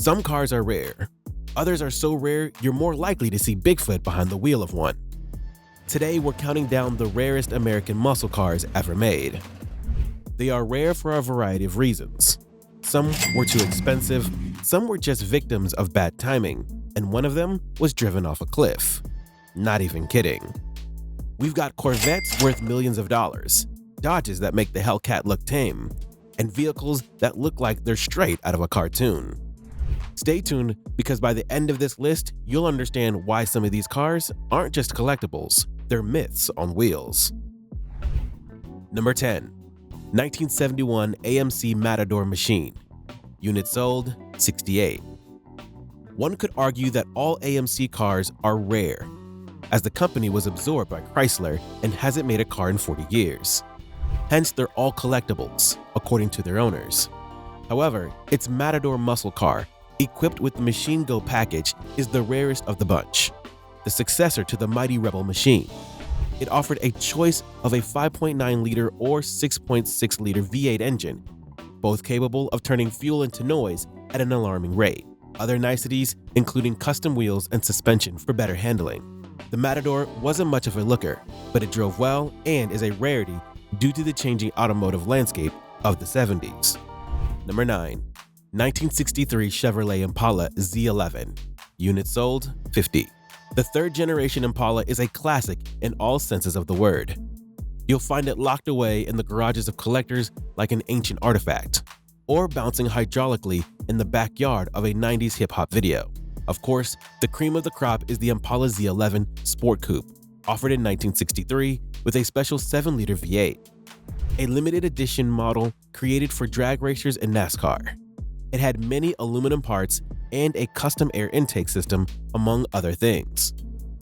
Some cars are rare. Others are so rare you're more likely to see Bigfoot behind the wheel of one. Today, we're counting down the rarest American muscle cars ever made. They are rare for a variety of reasons. Some were too expensive, some were just victims of bad timing, and one of them was driven off a cliff. Not even kidding. We've got Corvettes worth millions of dollars, Dodges that make the Hellcat look tame, and vehicles that look like they're straight out of a cartoon. Stay tuned, because by the end of this list, you'll understand why some of these cars aren't just collectibles, they're myths on wheels. Number 10. 1971 AMC Matador machine. Units sold, 68. One could argue that all AMC cars are rare, as the company was absorbed by Chrysler and hasn't made a car in 40 years. Hence, they're all collectibles, according to their owners. However, its Matador muscle car, equipped with the Machine Go package, is the rarest of the bunch, the successor to the mighty Rebel machine. It offered a choice of a 5.9-liter or 6.6-liter V8 engine, both capable of turning fuel into noise at an alarming rate. Other niceties, including custom wheels and suspension for better handling. The Matador wasn't much of a looker, but it drove well and is a rarity due to the changing automotive landscape of the 70s. Number 9. 1963 Chevrolet Impala Z11. Units sold, 50. The third-generation Impala is a classic in all senses of the word. You'll find it locked away in the garages of collectors like an ancient artifact, or bouncing hydraulically in the backyard of a 90s hip-hop video. Of course, the cream of the crop is the Impala Z11 Sport Coupe, offered in 1963 with a special 7-liter V8, a limited edition model created for drag racers and NASCAR. It had many aluminum parts and a custom air intake system, among other things.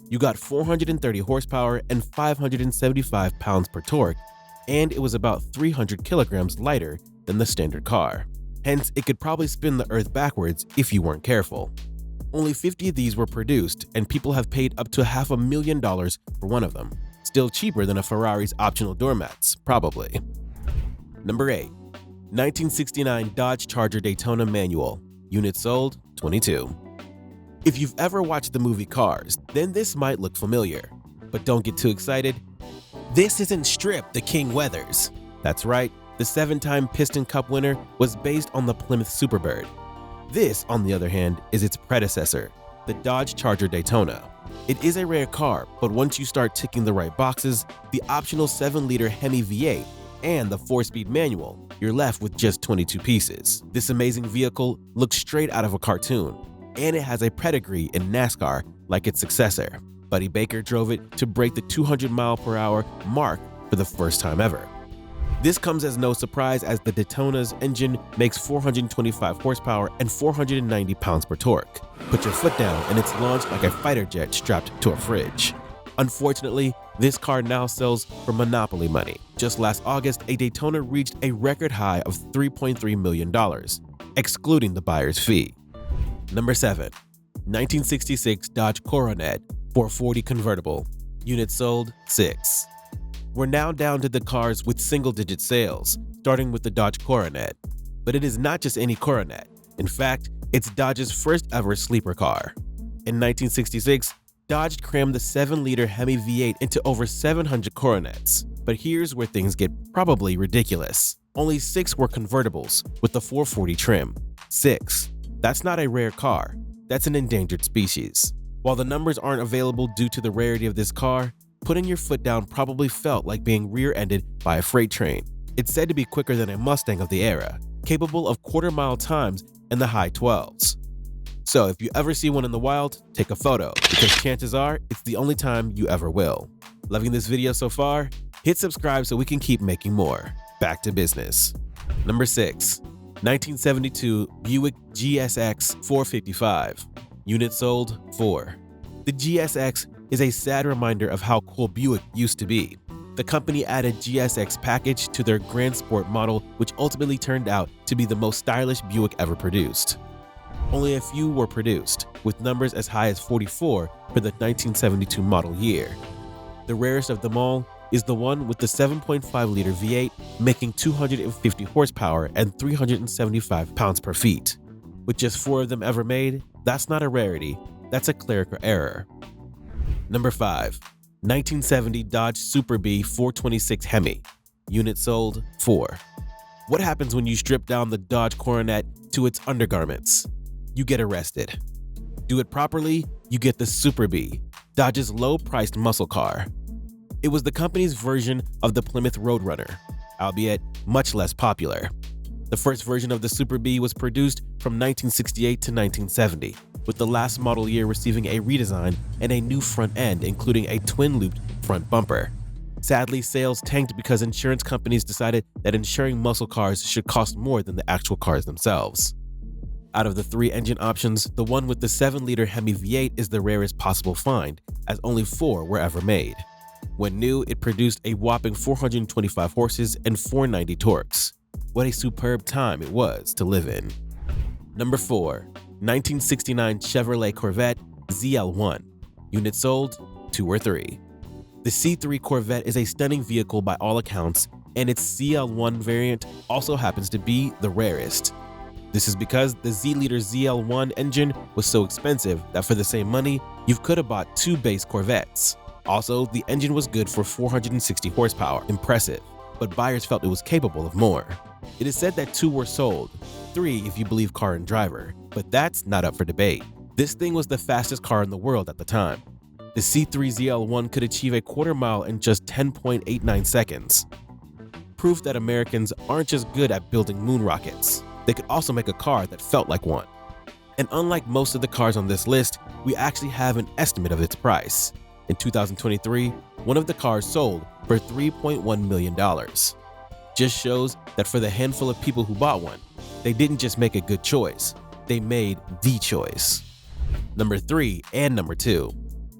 You got 430 horsepower and 575 pounds per torque, and it was about 300 kilograms lighter than the standard car. Hence, it could probably spin the earth backwards if you weren't careful. Only 50 of these were produced, and people have paid up to $500,000 for one of them. Still cheaper than a Ferrari's optional doormats, probably. Number 8. 1969 Dodge Charger Daytona manual. Units sold, 22. If you've ever watched the movie Cars, then this might look familiar. But don't get too excited. This isn't Strip the King Weathers. That's right, the 7-time Piston Cup winner was based on the Plymouth Superbird. This, on the other hand, is its predecessor, the Dodge Charger Daytona. It is a rare car, but once you start ticking the right boxes, the optional 7-liter Hemi V8 and the 4-speed manual, you're left with just 22 pieces. This amazing vehicle looks straight out of a cartoon, and it has a pedigree in NASCAR like its successor. Buddy Baker drove it to break the 200-mile-per-hour mark for the first time ever. This comes as no surprise, as the Daytona's engine makes 425 horsepower and 490 pounds per torque. Put your foot down and it's launched like a fighter jet strapped to a fridge. Unfortunately, this car now sells for monopoly money. Just last August, a Daytona reached a record high of $3.3 million, excluding the buyer's fee. Number 7. 1966 Dodge Coronet 440 convertible. Units sold, 6. We're now down to the cars with single-digit sales, starting with the Dodge Coronet. But it is not just any Coronet. In fact, it's Dodge's first ever sleeper car. In 1966, Dodge crammed the 7-liter Hemi V8 into over 700 Coronets. But here's where things get probably ridiculous. Only 6 were convertibles with the 440 trim. 6. That's not a rare car. That's an endangered species. While the numbers aren't available due to the rarity of this car, putting your foot down probably felt like being rear-ended by a freight train. It's said to be quicker than a Mustang of the era, capable of quarter-mile times in the high 12s. So if you ever see one in the wild, take a photo, because chances are it's the only time you ever will. Loving this video so far? Hit subscribe so we can keep making more. Back to business. Number 6. 1972 Buick GSX 455. Units sold, 4. The GSX is a sad reminder of how cool Buick used to be. The company added GSX package to their Grand Sport model, which ultimately turned out to be the most stylish Buick ever produced. Only a few were produced, with numbers as high as 44 for the 1972 model year. The rarest of them all is the one with the 7.5-liter V8 making 250 horsepower and 375 pounds per feet. With just 4 of them ever made, that's not a rarity, that's a clerical error. Number 5. 1970 Dodge Super Bee 426 Hemi. Unit sold 4. What happens when you strip down the Dodge Coronet to its undergarments? You get arrested. Do it properly, you get the Super Bee, Dodge's low-priced muscle car. It was the company's version of the Plymouth Roadrunner, albeit much less popular. The first version of the Super Bee was produced from 1968 to 1970, with the last model year receiving a redesign and a new front end, including a twin-looped front bumper. Sadly, sales tanked because insurance companies decided that insuring muscle cars should cost more than the actual cars themselves. Out of the 3 engine options, the one with the 7-liter Hemi V8 is the rarest possible find, as only 4 were ever made. When new, it produced a whopping 425 horses and 490 torques. What a superb time it was to live in. Number 4. 1969 Chevrolet Corvette ZL1. Units sold 2 or 3. The C3 Corvette is a stunning vehicle by all accounts, and its ZL1 variant also happens to be the rarest. This is because the Z-liter ZL1 engine was so expensive that for the same money, you could have bought 2 base Corvettes. Also, the engine was good for 460 horsepower, impressive, but buyers felt it was capable of more. It is said that 2 were sold, 3 if you believe Car and Driver, but that's not up for debate. This thing was the fastest car in the world at the time. The C3 ZL1 could achieve a quarter mile in just 10.89 seconds. Proof that Americans aren't just good at building moon rockets. They could also make a car that felt like one. And unlike most of the cars on this list, we actually have an estimate of its price. In 2023, one of the cars sold for $3.1 million. Just shows that for the handful of people who bought one, they didn't just make a good choice, they made the choice. Number 3 and number 2.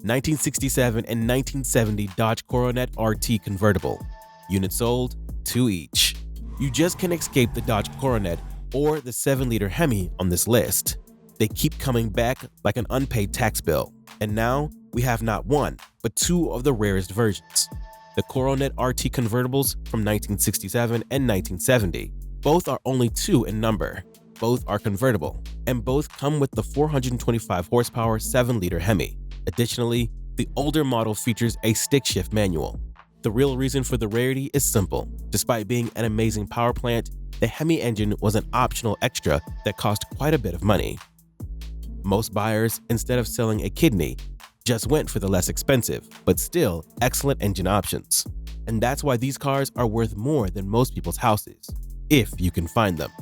1967 and 1970 Dodge Coronet RT convertible. Units sold 2 each. You just can't escape the Dodge Coronet or the 7-liter Hemi on this list. They keep coming back like an unpaid tax bill. And now we have not 1, but 2 of the rarest versions. The Coronet RT convertibles from 1967 and 1970. Both are only 2 in number. Both are convertible, and both come with the 425 horsepower 7-liter Hemi. Additionally, the older model features a stick-shift manual. The real reason for the rarity is simple. Despite being an amazing power plant, the Hemi engine was an optional extra that cost quite a bit of money. Most buyers, instead of selling a kidney, just went for the less expensive, but still excellent engine options. And that's why these cars are worth more than most people's houses, if you can find them.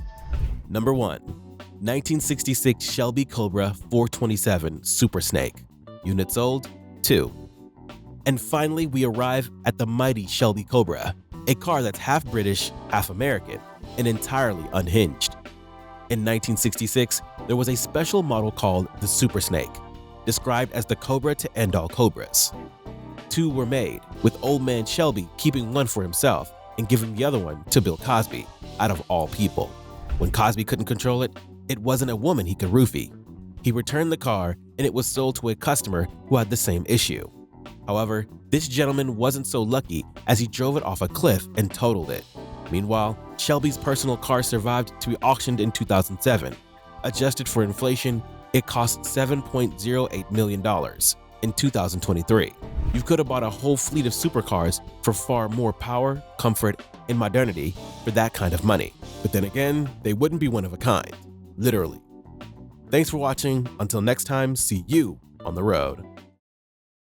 Number 1. 1966 Shelby Cobra 427 Super Snake. Units sold 2. And finally, we arrive at the mighty Shelby Cobra, a car that's half British, half American, and entirely unhinged. In 1966, there was a special model called the Super Snake, described as the Cobra to end all Cobras. 2 were made, with old man Shelby keeping one for himself and giving the other one to Bill Cosby, out of all people. When Cosby couldn't control it, it wasn't a woman he could roofie. He returned the car and it was sold to a customer who had the same issue. However, this gentleman wasn't so lucky as he drove it off a cliff and totaled it. Meanwhile, Shelby's personal car survived to be auctioned in 2007. Adjusted for inflation, it cost $7.08 million in 2023. You could have bought a whole fleet of supercars for far more power, comfort, and modernity for that kind of money. But then again, they wouldn't be one of a kind, literally. Thanks for watching. Until next time, see you on the road.